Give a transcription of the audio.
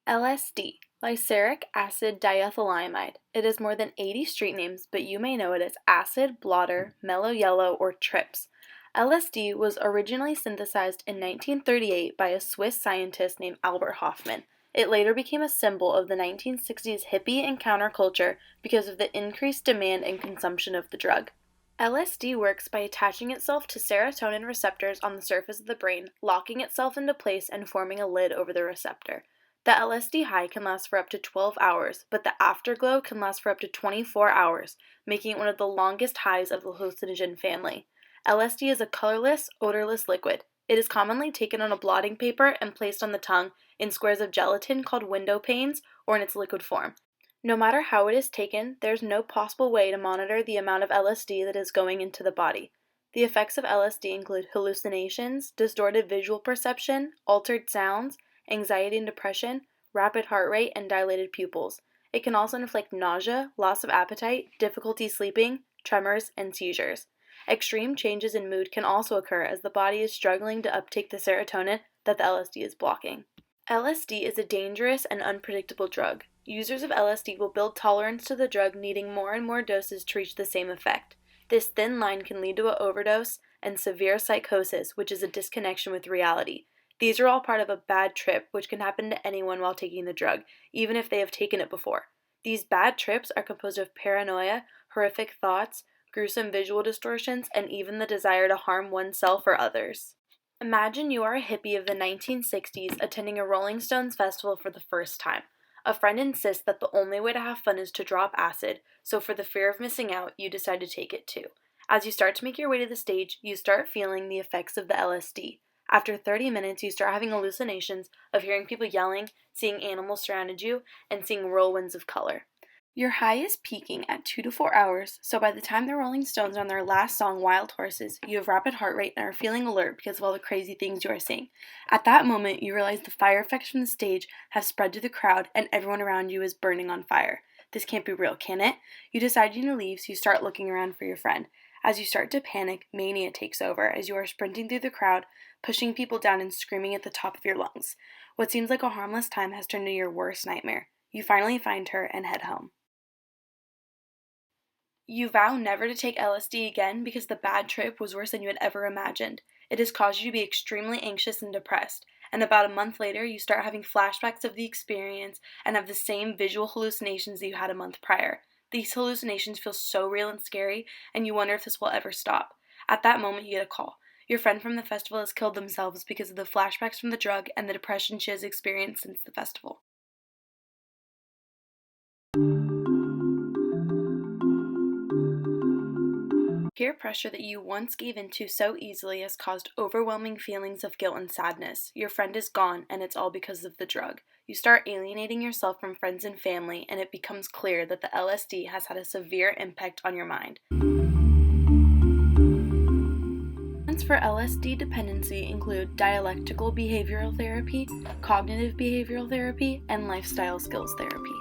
LSD, lyseric acid diethylamide. It has more than 80 street names, but you may know it as acid, blotter, mellow yellow, or trips. LSD was originally synthesized in 1938 by a Swiss scientist named Albert Hofmann. It later became a symbol of the 1960s hippie and counterculture because of the increased demand and consumption of the drug. LSD works by attaching itself to serotonin receptors on the surface of the brain, locking itself into place, and forming a lid over the receptor. The LSD high can last for up to 12 hours, but the afterglow can last for up to 24 hours, making it one of the longest highs of the hallucinogen family. LSD is a colorless, odorless liquid. It is commonly taken on a blotting paper and placed on the tongue in squares of gelatin called window panes or in its liquid form. No matter how it is taken, there is no possible way to monitor the amount of LSD that is going into the body. The effects of LSD include hallucinations, distorted visual perception, altered sounds, anxiety and depression, rapid heart rate, and dilated pupils. It can also inflict nausea, loss of appetite, difficulty sleeping, tremors, and seizures. Extreme changes in mood can also occur as the body is struggling to uptake the serotonin that the LSD is blocking. LSD is a dangerous and unpredictable drug. Users of LSD will build tolerance to the drug, needing more and more doses to reach the same effect. This thin line can lead to an overdose and severe psychosis, which is a disconnection with reality. These are all part of a bad trip, which can happen to anyone while taking the drug, even if they have taken it before. These bad trips are composed of paranoia, horrific thoughts, gruesome visual distortions, and even the desire to harm oneself or others. Imagine you are a hippie of the 1960s attending a Rolling Stones festival for the first time. A friend insists that the only way to have fun is to drop acid, so for the fear of missing out, you decide to take it too. As you start to make your way to the stage, you start feeling the effects of the LSD. After 30 minutes, you start having hallucinations of hearing people yelling, seeing animals surrounded you, and seeing whirlwinds of color. Your high is peaking at 2 to 4 hours, so by the time the Rolling Stones are on their last song, Wild Horses, you have rapid heart rate and are feeling alert because of all the crazy things you are seeing. At that moment, you realize the fire effects from the stage have spread to the crowd and everyone around you is burning on fire. This can't be real, can it? You decide you need to leave, so you start looking around for your friend. As you start to panic, mania takes over as you are sprinting through the crowd, pushing people down and screaming at the top of your lungs. What seems like a harmless time has turned into your worst nightmare. You finally find her and head home. You vow never to take LSD again because the bad trip was worse than you had ever imagined. It has caused you to be extremely anxious and depressed, and about a month later you start having flashbacks of the experience and have the same visual hallucinations that you had a month prior. These hallucinations feel so real and scary, and you wonder if this will ever stop. At that moment, you get a call. Your friend from the festival has killed themselves because of the flashbacks from the drug and the depression she has experienced since the festival. Peer pressure that you once gave into so easily has caused overwhelming feelings of guilt and sadness. Your friend is gone, and it's all because of the drug. You start alienating yourself from friends and family, and it becomes clear that the LSD has had a severe impact on your mind. Treatments for LSD dependency include dialectical behavioral therapy, cognitive behavioral therapy, and lifestyle skills therapy.